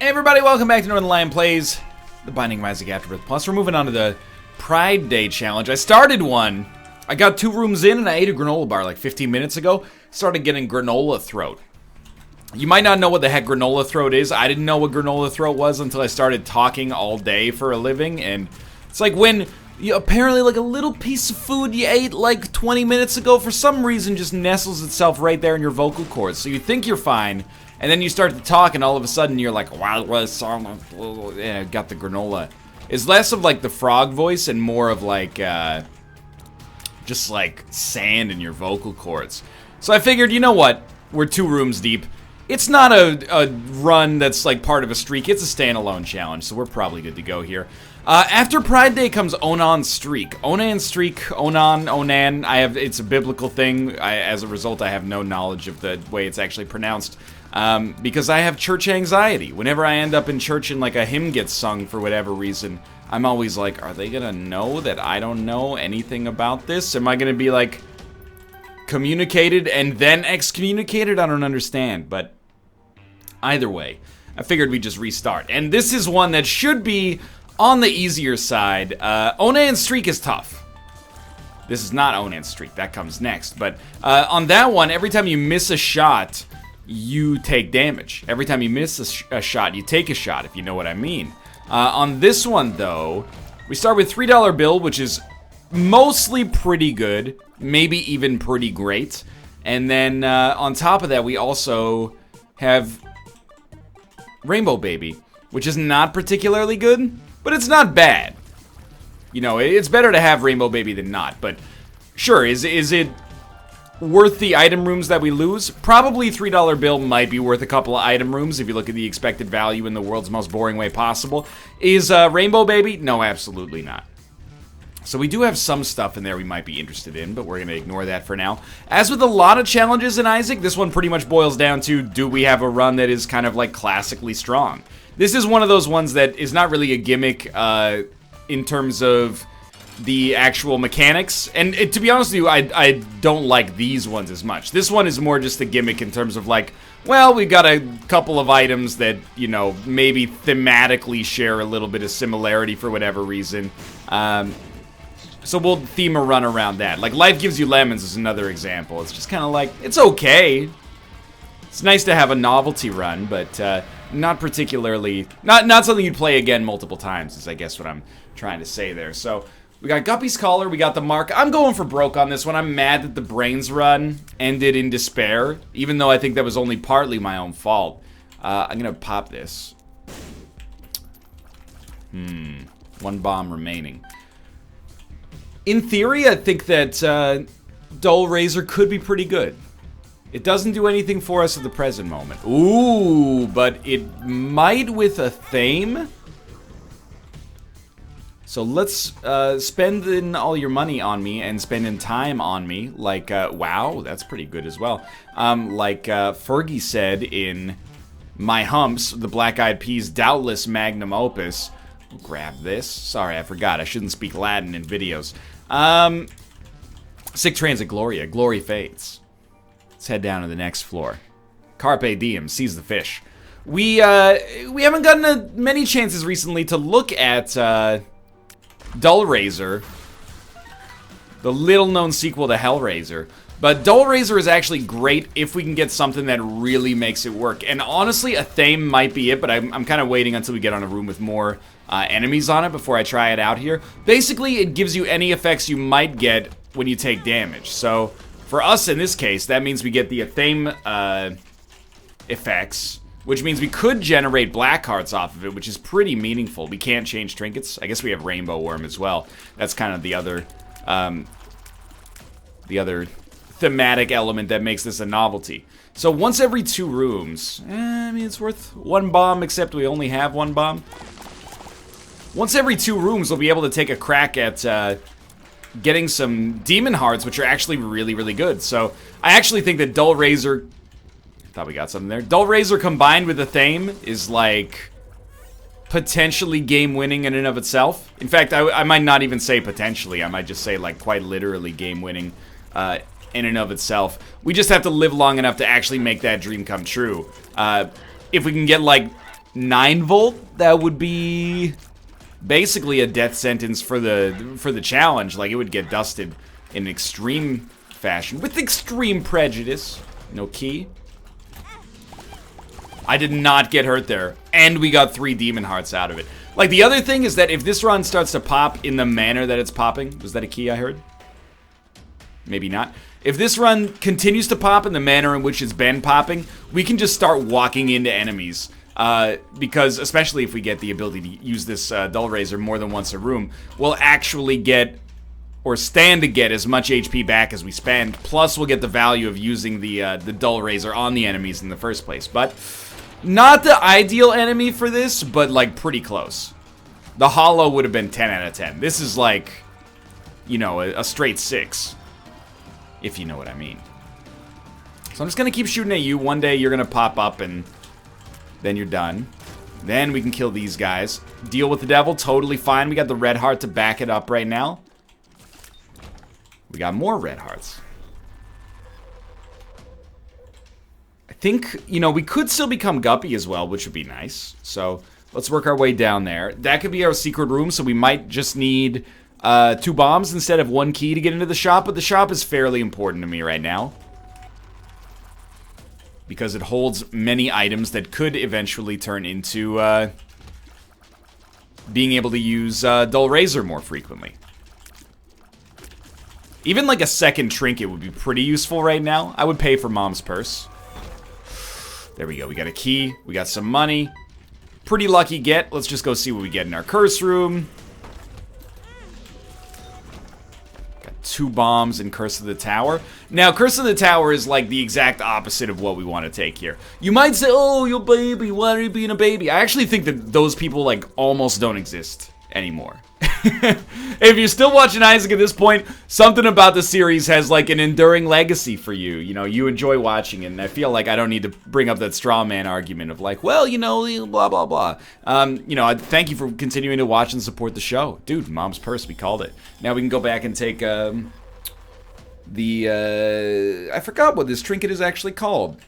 everybody, welcome back to Northernlion Plays The Binding of Isaac Afterbirth Plus. We're moving on to the Pride Day Challenge. I started one. I got 2 rooms in and I ate a granola bar like 15 minutes ago. Started getting granola throat. You might not know what the heck granola throat is. I didn't know what granola throat was until I started talking all day for a living. And it's like when you apparently like a little piece of food you ate like 20 minutes ago for some reason just nestles itself right there in your vocal cords. So you think you're fine. And then you start to talk, and all of a sudden you're like, wow, yeah, got the granola. It's less of like the frog voice and more of like, just like sand in your vocal cords. So I figured, you know what? We're 2 rooms deep. It's not a run that's like part of a streak. It's a standalone challenge, so we're probably good to go here. After Pride Day comes Onan Streak. Onan Streak, Onan, it's a biblical thing. As a result, I have no knowledge of the way it's actually pronounced. Because I have church anxiety. Whenever I end up in church and like a hymn gets sung for whatever reason, I'm always like, are they gonna know that I don't know anything about this? Am I gonna be like communicated and then excommunicated? I don't understand, but either way, I figured we'd just restart. And this is one that should be on the easier side. Onan Streak is tough. This is not Onan Streak, that comes next. But on that one, every time you miss a shot, you take damage. Every time you miss a shot, you take a shot, if you know what I mean. On this one, though, we start with $3 bill, which is mostly pretty good, maybe even pretty great. And then on top of that, we also have Rainbow Baby, which is not particularly good, but it's not bad. You know, it's better to have Rainbow Baby than not, but sure, is it worth the item rooms that we lose? Probably $3 bill might be worth a couple of item rooms if you look at the expected value in the world's most boring way possible. Is Rainbow Baby? No, absolutely not. So we do have some stuff in there we might be interested in, but we're going to ignore that for now. As with a lot of challenges in Isaac, this one pretty much boils down to, do we have a run that is kind of like classically strong? This is one of those ones that is not really a gimmick in terms of the actual mechanics, and to be honest with you, I don't like these ones as much. This one is more just a gimmick in terms of like, well, we've got a couple of items that, you know, maybe thematically share a little bit of similarity for whatever reason. So we'll theme a run around that. Like Life Gives You Lemons is another example. It's just kind of like, it's okay. It's nice to have a novelty run, but not particularly, not something you'd play again multiple times, is I guess what I'm trying to say there. So we got Guppy's Collar, we got the Mark. I'm going for broke on this one. I'm mad that the Brains run ended in despair, even though I think that was only partly my own fault. I'm gonna pop this. 1 bomb remaining. In theory, I think that Dull Razor could be pretty good. It doesn't do anything for us at the present moment. Ooh, but it might with a theme. So let's spend in all your money on me and spend in time on me. Like, wow, that's pretty good as well. Like Fergie said in My Humps, the Black Eyed Peas' doubtless magnum opus. I'll grab this. Sorry, I forgot. I shouldn't speak Latin in videos. Sic Transit Gloria. Glory fades. Let's head down to the next floor. Carpe diem. Seize the fish. We haven't gotten many chances recently to look at Dull Razor, the little-known sequel to Hellraiser. But Dull Razor is actually great if we can get something that really makes it work. And honestly, a theme might be it, but I'm kind of waiting until we get on a room with more enemies on it before I try it out here. Basically, it gives you any effects you might get when you take damage. So for us in this case, that means we get the theme effects, which means we could generate black hearts off of it, which is pretty meaningful. We can't change trinkets. I guess we have Rainbow Worm as well. That's kind of the other thematic element that makes this a novelty. So once every 2 rooms, I mean, it's worth 1 bomb, except we only have 1 bomb. Once every 2 rooms, we'll be able to take a crack at getting some Demon Hearts, which are actually really, really good. So I actually think that Dull Razor... Thought we got something there. Dull Razor combined with the theme is like potentially game-winning in and of itself. In fact, I might not even say potentially. I might just say like quite literally game-winning in and of itself. We just have to live long enough to actually make that dream come true. If we can get like 9-volt, that would be basically a death sentence for the challenge. Like, it would get dusted in extreme fashion with extreme prejudice. No key. I did not get hurt there, and we got 3 demon hearts out of it. Like, the other thing is that if this run starts to pop in the manner that it's popping, was that a key I heard? Maybe not. If this run continues to pop in the manner in which it's been popping, we can just start walking into enemies. Because, especially if we get the ability to use this dull razor more than once a room, we'll actually get, or stand to get, as much HP back as we spend. Plus, we'll get the value of using the dull razor on the enemies in the first place. But not the ideal enemy for this, but like pretty close. The hollow would have been 10 out of 10. This is like, you know, a straight 6. If you know what I mean. So I'm just gonna keep shooting at you. One day you're gonna pop up and then you're done. Then we can kill these guys. Deal with the devil, totally fine. We got the red heart to back it up right now. We got more red hearts. I think, you know, we could still become Guppy as well, which would be nice. So let's work our way down there. That could be our secret room, so we might just need 2 bombs instead of 1 key to get into the shop. But the shop is fairly important to me right now, because it holds many items that could eventually turn into being able to use dull razor more frequently. Even like a second trinket would be pretty useful right now. I would pay for mom's purse. There we go. We got a key. We got some money. Pretty lucky get. Let's just go see what we get in our curse room. Got 2 bombs in Curse of the Tower. Now, Curse of the Tower is like the exact opposite of what we want to take here. You might say, oh, you're a baby. Why are you being a baby? I actually think that those people like almost don't exist anymore. If you're still watching Isaac at this point, something about the series has like an enduring legacy for you. You know, you enjoy watching it, and I feel like I don't need to bring up that straw man argument of like, well, you know, blah, blah, blah. You know, I thank you for continuing to watch and support the show. Dude, mom's purse, we called it. Now we can go back and take I forgot what this trinket is actually called.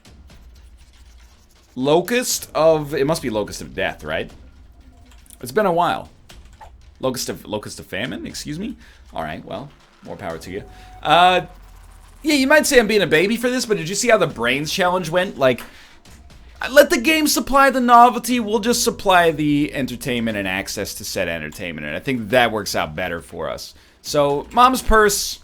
Locust of, it must be Locust of Death, right? It's been a while. Locust of Famine, excuse me? Alright, well, more power to you. Yeah, you might say I'm being a baby for this, but did you see how the Brains challenge went? Like, let the game supply the novelty, we'll just supply the entertainment and access to said entertainment, and I think that works out better for us. So, mom's purse,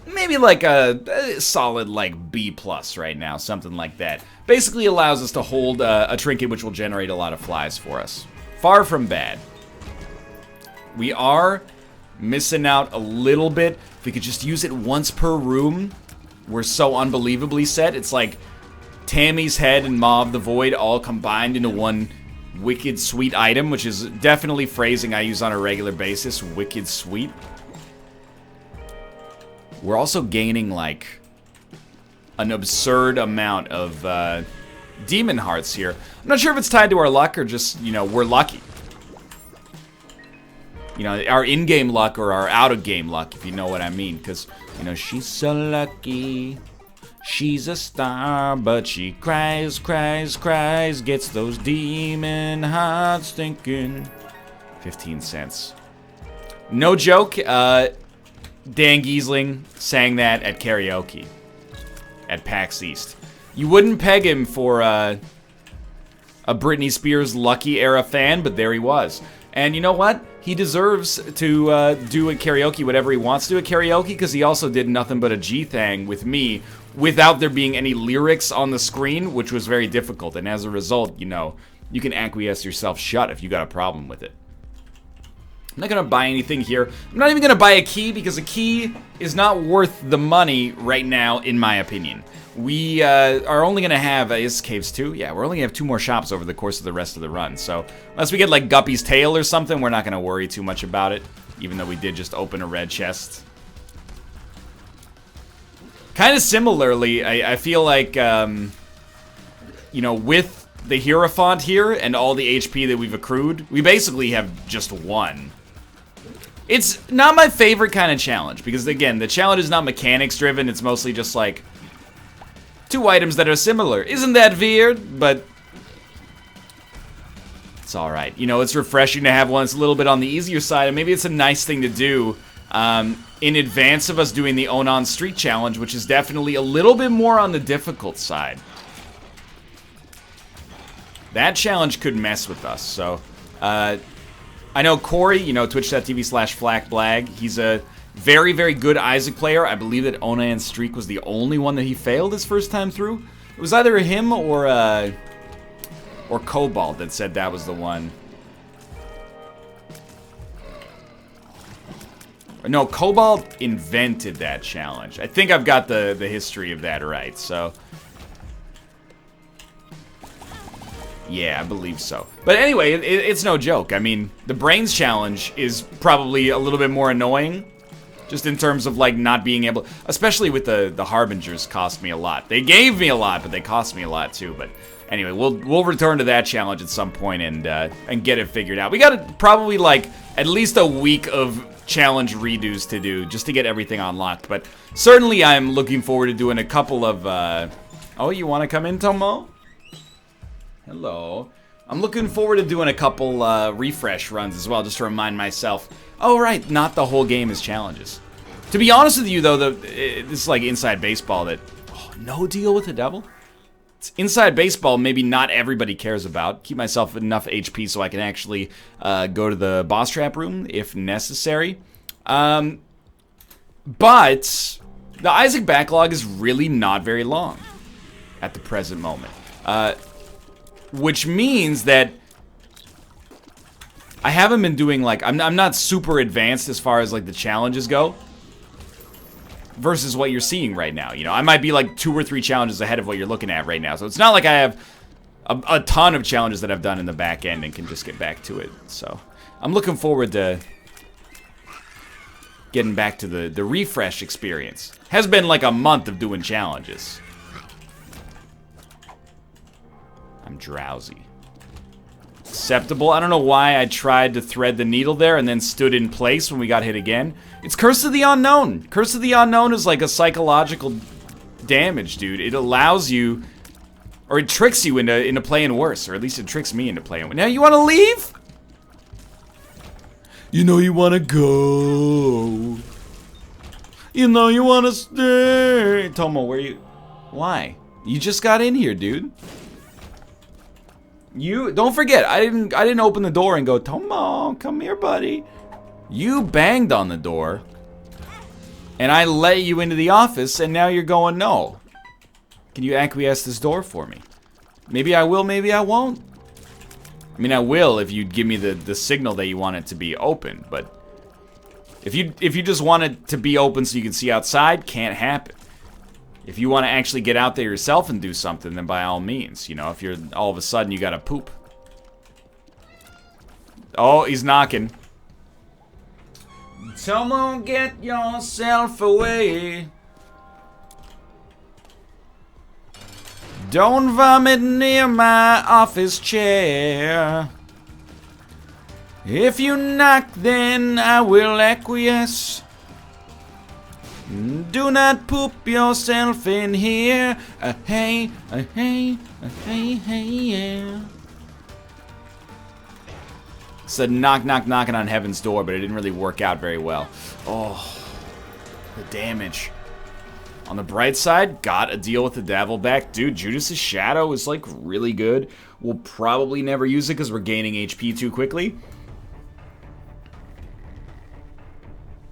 maybe like a solid like B+ right now, something like that. Basically allows us to hold a trinket which will generate a lot of flies for us. Far from bad. We are missing out a little bit. If we could just use it once per room, we're so unbelievably set. It's like Tammy's head and Maw of the Void all combined into one wicked sweet item, which is definitely phrasing I use on a regular basis. Wicked sweet. We're also gaining like an absurd amount of demon hearts here. I'm not sure if it's tied to our luck or just, you know, we're lucky. You know, our in-game luck or our out-of-game luck, if you know what I mean. Because, you know, she's so lucky. She's a star, but she cries, cries, cries. Gets those demon hearts thinking. 15 cents. No joke, Dan Giesling sang that at karaoke. At PAX East. You wouldn't peg him for a Britney Spears Lucky era fan, but there he was. And you know what? He deserves to do at karaoke whatever he wants to do at karaoke, because he also did nothing but a G-thang with me without there being any lyrics on the screen, which was very difficult. And as a result, you know, you can acquiesce yourself shut if you got a problem with it. I'm not going to buy anything here. I'm not even going to buy a key, because a key is not worth the money right now, in my opinion. We are only going to have, is Caves 2? Yeah, we're only going to have 2 more shops over the course of the rest of the run. So, unless we get like Guppy's Tail or something, we're not going to worry too much about it. Even though we did just open a red chest. Kind of similarly, I feel like, you know, with the Hierophant here and all the HP that we've accrued, we basically have just won. It's not my favorite kind of challenge, because again, the challenge is not mechanics driven, it's mostly just like 2 items that are similar. Isn't that weird? But It's alright. You know, it's refreshing to have one that's a little bit on the easier side, and maybe it's a nice thing to do in advance of us doing the Onan Street Challenge, which is definitely a little bit more on the difficult side. That challenge could mess with us, so... I know Corey, you know, twitch.tv/FlackBlag, he's a very, very good Isaac player. I believe that Onan Streak was the only one that he failed his first time through. It was either him or Cobalt that said that was the one. No, Cobalt invented that challenge. I think I've got the history of that right, so... Yeah, I believe so. But anyway, it's no joke. I mean, the Brains Challenge is probably a little bit more annoying. Just in terms of, like, not being able... Especially with the Harbingers cost me a lot. They gave me a lot, but they cost me a lot too. But anyway, we'll return to that challenge at some point and get it figured out. We got probably, like, at least a week of challenge redos to do just to get everything unlocked. But certainly I'm looking forward to doing a couple of... Oh, you want to come in, Tomo? Hello. I'm looking forward to doing a couple refresh runs as well, just to remind myself, oh right, not the whole game is challenges. To be honest with you though, this is like inside baseball that, oh, no deal with the devil? It's inside baseball maybe not everybody cares about. Keep myself enough HP so I can actually go to the boss trap room if necessary. But the Isaac backlog is really not very long at the present moment. Which means that I haven't been doing, like, I'm not super advanced as far as, like, the challenges go. Versus what you're seeing right now, you know. I might be, like, 2 or 3 challenges ahead of what you're looking at right now. So it's not like I have a ton of challenges that I've done in the back end and can just get back to it. So I'm looking forward to getting back to the refresh experience. Has been, like, a month of doing challenges. I'm drowsy. Acceptable. I don't know why I tried to thread the needle there and then stood in place when we got hit again. It's Curse of the Unknown. Curse of the Unknown is like a psychological damage, dude. It allows you, or it tricks you into playing worse, or at least it tricks me into playing. Now you want to leave? You know you want to go. You know you want to stay. Tomo, where you? Why? You just got in here, dude. You don't forget, I didn't open the door and go, Tomo, come here, buddy. You banged on the door, and I let you into the office, and now you're going, no. Can you acquiesce this door for me? Maybe I will, maybe I won't. I mean, I will if you give me the signal that you want it to be open, but if you just want it to be open so you can see outside, can't happen. If you want to actually get out there yourself and do something, then by all means, you know, if you're all of a sudden you gotta poop. Oh, he's knocking. Someone get yourself away. Don't vomit near my office chair. If you knock, then I will acquiesce. Do not poop yourself in here. Hey, hey, hey, hey, yeah. Said knock, knock, knocking on heaven's door, but it didn't really work out very well. Oh, the damage. On the bright side, got a deal with the devil back. Dude, Judas's Shadow is, like, really good. We'll probably never use it because we're gaining HP too quickly.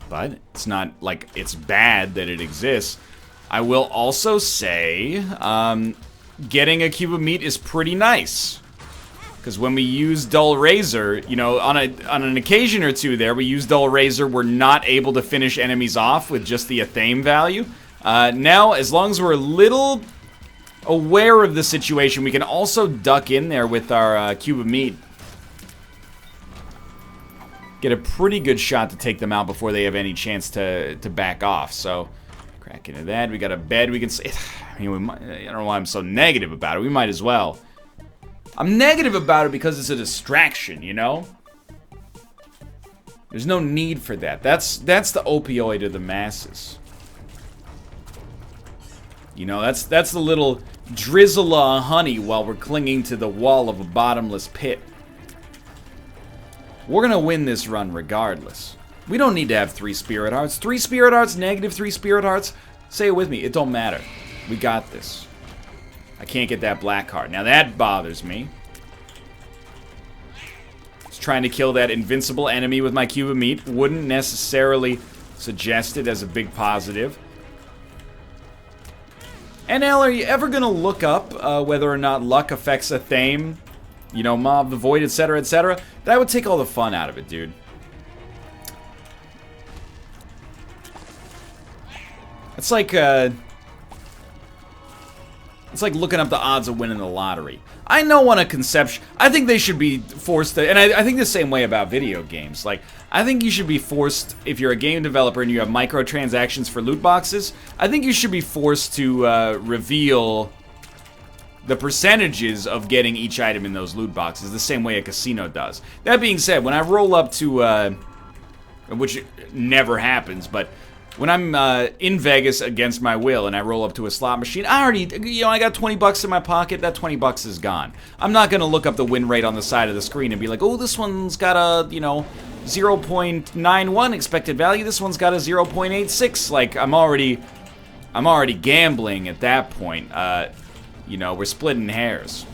But it's not like it's bad that it exists. I will also say, getting a cube of meat is pretty nice. Because when we use Dull Razor, you know, on an occasion or two there, we use Dull Razor, we're not able to finish enemies off with just the Athame value. Now, as long as we're a little aware of the situation, we can also duck in there with our cube of meat. Get a pretty good shot to take them out before they have any chance to back off. So, crack into that. We got a bed we can say. I mean, we might, I don't know why I'm so negative about it. We might as well. I'm negative about it because it's a distraction, you know? There's no need for that. That's the opioid of the masses. You know, that's the little drizzle of honey while we're clinging to the wall of a bottomless pit. We're gonna win this run regardless. We don't need to have 3 Spirit Hearts. 3 Spirit Hearts, negative 3 Spirit Hearts. Say it with me. It don't matter. We got this. I can't get that black card. Now that bothers me. Just trying to kill that invincible enemy with my cube of meat. Wouldn't necessarily suggest it as a big positive. NL, are you ever gonna look up whether or not luck affects a theme? You know, Mob the Void, etc., etc.? That would take all the fun out of it, dude. It's like looking up the odds of winning the lottery. I know on a conception, I think they should be forced to, and I think the same way about video games. Like, I think you should be forced, if you're a game developer and you have microtransactions for loot boxes, I think you should be forced to reveal the percentages of getting each item in those loot boxes, the same way a casino does. That being said, when I roll up to, which never happens, but when I'm in Vegas against my will and I roll up to a slot machine, I already, I got 20 bucks in my pocket, that 20 bucks is gone. I'm not gonna look up the win rate on the side of the screen and be like, oh, this one's got a, 0.91 expected value, this one's got a 0.86. Like, I'm already gambling at that point. We're splitting hairs.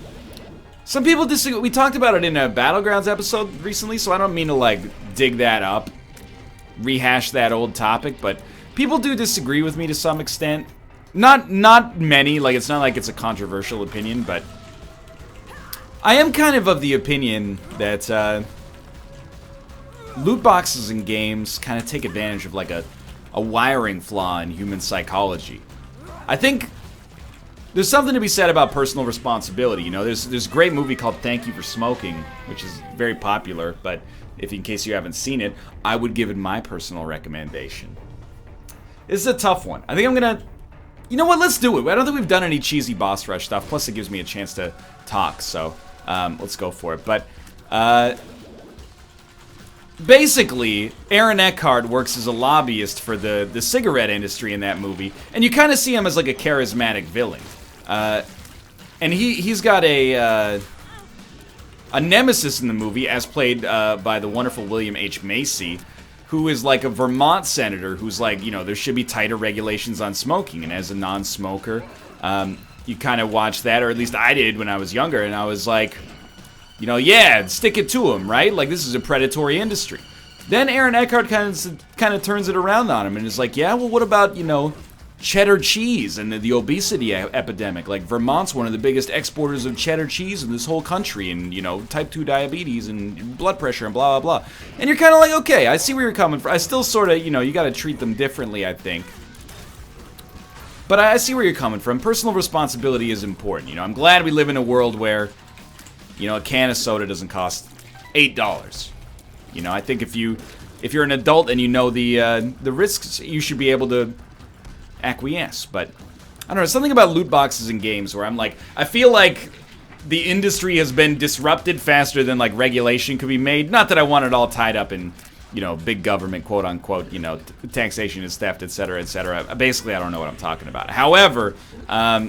Some people disagree. We talked about it in a Battlegrounds episode recently, so I don't mean to, like, dig that up, rehash that old topic, but people do disagree with me to some extent. Not many, like, it's not like it's a controversial opinion, but I am kind of the opinion that loot boxes in games kind of take advantage of, like, a wiring flaw in human psychology. I think there's something to be said about personal responsibility. There's a great movie called Thank You for Smoking, which is very popular, but in case you haven't seen it, I would give it my personal recommendation. This is a tough one. I think I'm gonna, you know what, let's do it. I don't think we've done any cheesy boss rush stuff, plus it gives me a chance to talk, so let's go for it. But basically, Aaron Eckhart works as a lobbyist for the cigarette industry in that movie, and you kind of see him as like a charismatic villain. And he's got a nemesis in the movie, as played by the wonderful William H. Macy, who is like a Vermont senator who's like, there should be tighter regulations on smoking. And as a non-smoker, you kind of watch that, or at least I did when I was younger, and I was like, yeah, stick it to him, right? Like, this is a predatory industry. Then Aaron Eckhart kind of turns it around on him and is like, yeah, well, what about, cheddar cheese and the obesity epidemic? Like, Vermont's one of the biggest exporters of cheddar cheese in this whole country, and, type 2 diabetes and blood pressure and blah, blah, blah. And you're kind of like, okay, I see where you're coming from. I still sort of, you got to treat them differently, I think. But I see where you're coming from. Personal responsibility is important. I'm glad we live in a world where, a can of soda doesn't cost $8. I think if you're an adult and you know the risks, you should be able to acquiesce. But I don't know, something about loot boxes in games where I'm like, I feel like the industry has been disrupted faster than like regulation could be made. Not that I want it all tied up in, big government, quote unquote, taxation is theft, etc., etc. Basically, I don't know what I'm talking about. However, I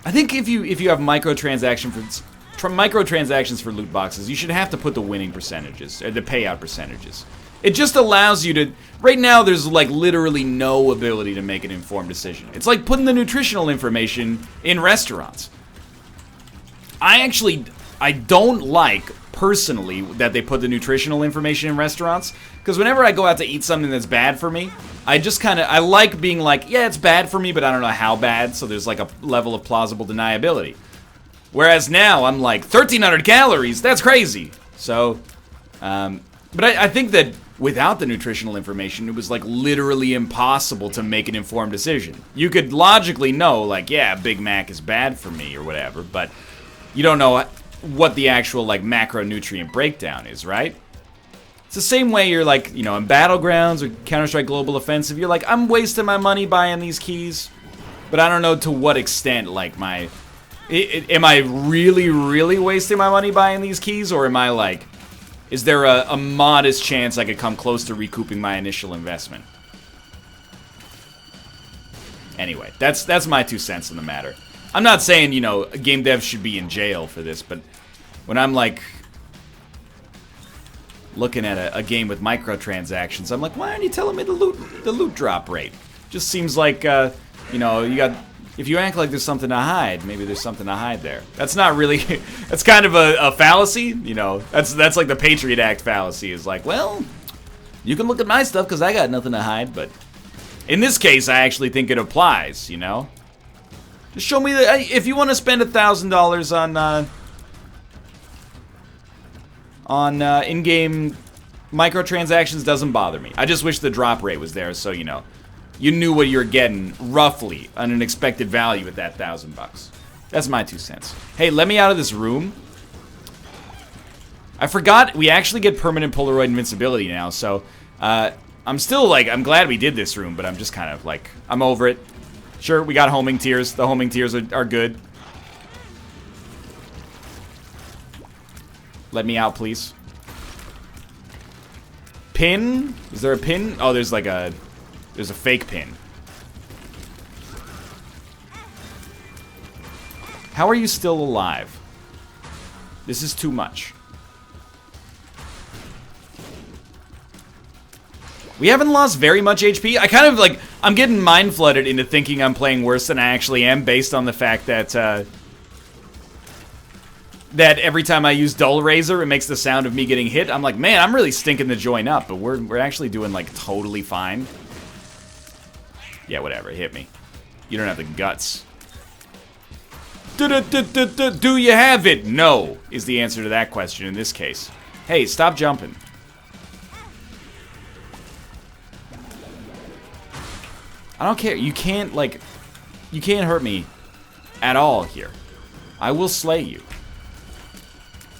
think if you have microtransactions for loot boxes, you should have to put the winning percentages, or the payout percentages. It just allows you to, right now there's like literally no ability to make an informed decision. It's like putting the nutritional information in restaurants. I don't like, personally, that they put the nutritional information in restaurants, because whenever I go out to eat something that's bad for me, I like being like, yeah, it's bad for me, but I don't know how bad, so there's like a level of plausible deniability. Whereas now, I'm like, 1,300 calories, that's crazy. So, but I think that without the nutritional information, it was like literally impossible to make an informed decision. You could logically know, like, yeah, Big Mac is bad for me or whatever, but you don't know what the actual like macronutrient breakdown is, right? It's the same way you're like, in Battlegrounds or Counter-Strike Global Offensive, you're like, I'm wasting my money buying these keys, but I don't know to what extent, like, am I really, really wasting my money buying these keys, or am I like, is there a modest chance I could come close to recouping my initial investment? Anyway, that's my 2 cents on the matter. I'm not saying, game devs should be in jail for this, but when I'm like, looking at a game with microtransactions. I'm like, why aren't you telling me the loot drop rate? Just seems like, you know, if you act like there's something to hide, maybe there's something to hide there. That's not really, that's kind of a fallacy, you know. That's like the Patriot Act fallacy, is like, well, you can look at my stuff because I got nothing to hide, but in this case, I actually think it applies, you know. Just show me if you want to spend $1,000 on in-game microtransactions, doesn't bother me. I just wish the drop rate was there, so you know, you knew what you're getting roughly on an expected value at that $1,000. That's my 2 cents. Hey, let me out of this room. I forgot we actually get permanent Polaroid invincibility now, so I'm still like, I'm glad we did this room, but I'm just kind of like, I'm over it. Sure, we got homing tears. The homing tears are good. Let me out, please. Pin? Is there a pin? Oh, there's like there's a fake pin. How are you still alive? This is too much. We haven't lost very much HP. I kind of like, I'm getting mind flooded into thinking I'm playing worse than I actually am based on the fact that that every time I use Dull Razor, it makes the sound of me getting hit. I'm like, man, I'm really stinking the joint up, but we're actually doing like totally fine. Yeah, whatever, hit me. You don't have the guts. Do you have it? No, is the answer to that question in this case. Hey, stop jumping. I don't care. You can't, like, you can't hurt me at all here. I will slay you.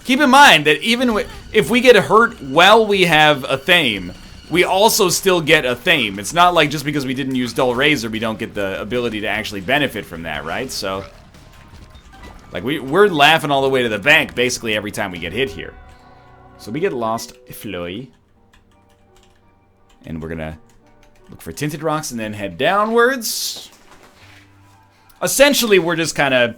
Keep in mind that even if we get hurt while we have a theme, we also still get a theme. It's not like just because we didn't use Dull Razor, we don't get the ability to actually benefit from that, right? So, like, we're laughing all the way to the bank basically every time we get hit here. So we get Lost Fleury. And we're gonna look for Tinted Rocks and then head downwards. Essentially, we're just kind of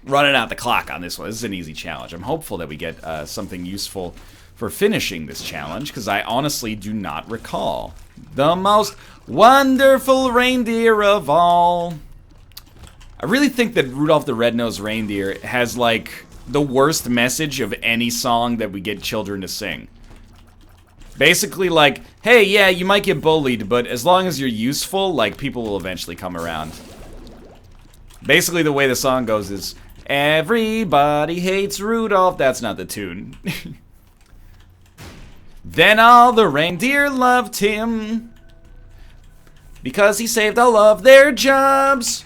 running out the clock on this one. This is an easy challenge. I'm hopeful that we get something useful for finishing this challenge, because I honestly do not recall. The most wonderful reindeer of all. I really think that Rudolph the Red-Nosed Reindeer has, like, the worst message of any song that we get children to sing. Basically, like, hey, yeah, you might get bullied, but as long as you're useful, like, people will eventually come around. Basically, the way the song goes is, everybody hates Rudolph. That's not the tune. Then all the reindeer loved him because he saved all of their jobs.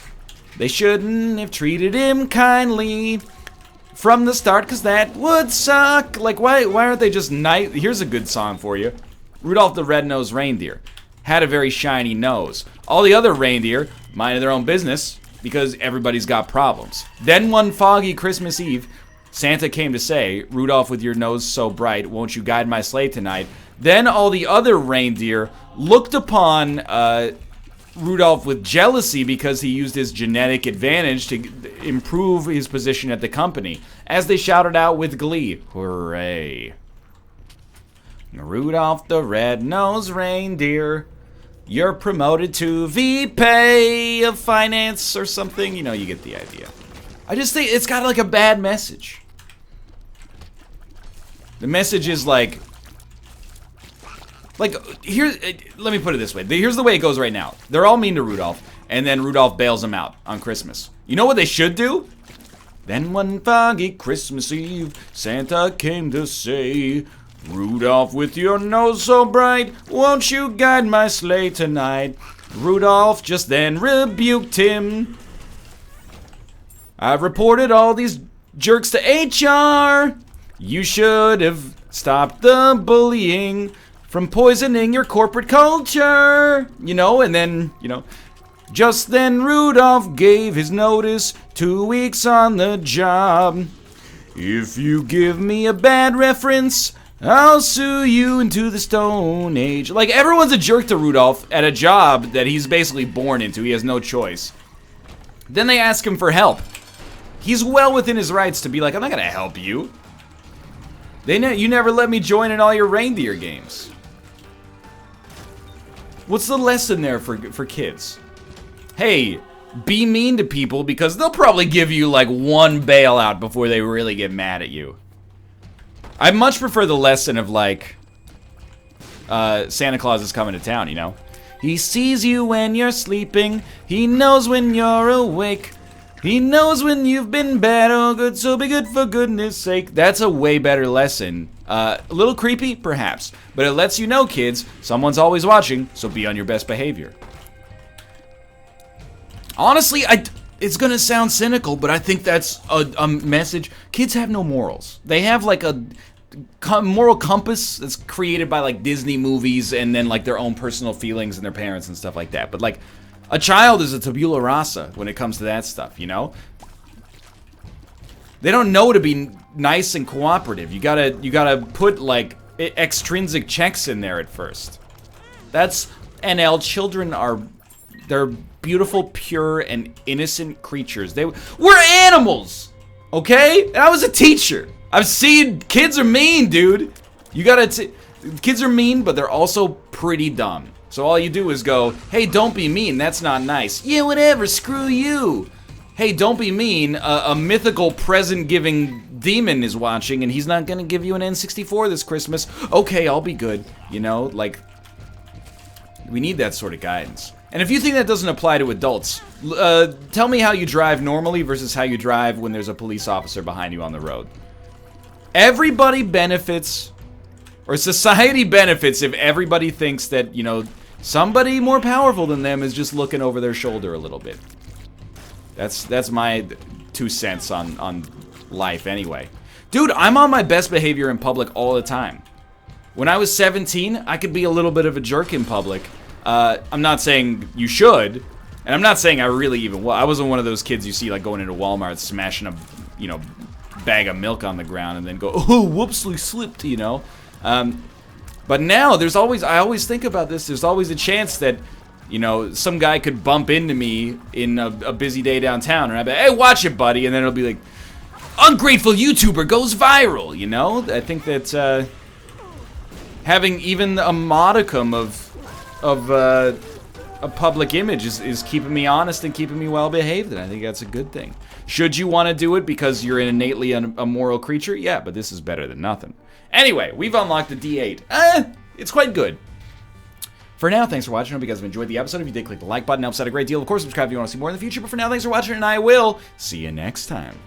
They shouldn't have treated him kindly from the start, because that would suck. Like, why aren't they just nice? Here's a good song for you. Rudolph the Red-Nosed Reindeer had a very shiny nose. All the other reindeer minded their own business because everybody's got problems. Then one foggy Christmas Eve, Santa came to say, Rudolph with your nose so bright, won't you guide my sleigh tonight? Then all the other reindeer looked upon Rudolph with jealousy because he used his genetic advantage to improve his position at the company, as they shouted out with glee, hooray. Rudolph the Red-Nosed Reindeer, you're promoted to VP of Finance or something. You know, you get the idea. I just think it's got like a bad message. The message is like here, let me put it this way. Here's the way it goes right now. They're all mean to Rudolph, and then Rudolph bails them out on Christmas. You know what they should do? Then one foggy Christmas Eve, Santa came to say, Rudolph with your nose so bright, won't you guide my sleigh tonight? Rudolph just then rebuked him. I've reported all these jerks to HR. You should have stopped the bullying from poisoning your corporate culture. You know, and then, you know, just then Rudolph gave his notice, 2 weeks on the job. If you give me a bad reference, I'll sue you into the Stone Age. Like, everyone's a jerk to Rudolph at a job that he's basically born into. He has no choice. Then they ask him for help. He's well within his rights to be like, I'm not gonna help you. You never let me join in all your reindeer games. What's the lesson there for kids? Hey, be mean to people because they'll probably give you like one bailout before they really get mad at you. I much prefer the lesson of like, Santa Claus is coming to town, you know? He sees you when you're sleeping. He knows when you're awake. He knows when you've been bad or good, so be good for goodness sake. That's a way better lesson. A little creepy, perhaps, but it lets you know, kids, someone's always watching, so be on your best behavior. Honestly, it's gonna sound cynical, but I think that's a message. Kids have no morals. They have like a moral compass that's created by like Disney movies and then like their own personal feelings and their parents and stuff like that. But like, a child is a tabula rasa when it comes to that stuff, you know? They don't know to be nice and cooperative. You gotta put like extrinsic checks in there at first. That's NL. Children they're beautiful, pure, and innocent creatures. We're animals, okay? And I was a teacher. I've seen kids are mean, dude. Kids are mean, but they're also pretty dumb. So all you do is go, hey, don't be mean, that's not nice. Yeah, whatever, screw you. Hey, don't be mean, a mythical present-giving demon is watching and he's not gonna give you an N64 this Christmas. Okay, I'll be good. You know, like, we need that sort of guidance. And if you think that doesn't apply to adults, tell me how you drive normally versus how you drive when there's a police officer behind you on the road. Everybody benefits, or society benefits if everybody thinks that, you know, somebody more powerful than them is just looking over their shoulder a little bit. That's my 2 cents on life anyway. Dude, I'm on my best behavior in public all the time. When I was 17, I could be a little bit of a jerk in public. I'm not saying you should, and I'm not saying I really even will. I wasn't one of those kids you see like going into Walmart smashing a, you know, bag of milk on the ground and then go, oh, whoops, we slipped, you know. But now I always think about this. There's always a chance that, you know, some guy could bump into me in a busy day downtown, and I'd be like, hey, watch it, buddy, and then it'll be like, ungrateful YouTuber goes viral, you know. I think that having even a modicum of a public image is keeping me honest and keeping me well behaved, and I think that's a good thing. Should you want to do it because you're an innately a moral creature? Yeah, but this is better than nothing. Anyway, we've unlocked the D8. It's quite good. For now, thanks for watching. I hope you guys have enjoyed the episode. If you did, click the like button. It helps out a great deal. Of course, subscribe if you want to see more in the future. But for now, thanks for watching, and I will see you next time.